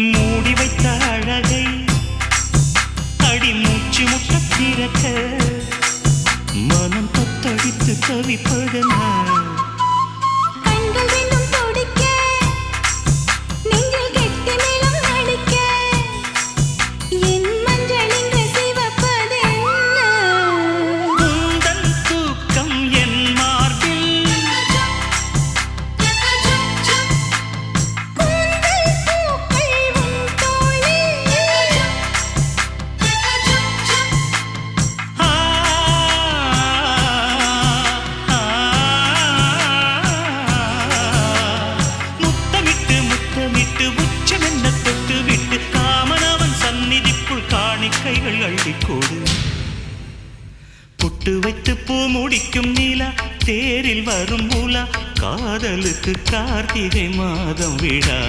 மூடி வைத்த அழகை அடி மூச்சு முட்ட திறக்க மனம் தத்தடித்து தவிப்பதென்ன கைகள் அள்ளிக்கோடு புட்டு வைத்து பூ முடிக்கும் நிலா தேரில் வரும் மூலா காதலுக்கு கார்த்திகை மாதம் விழா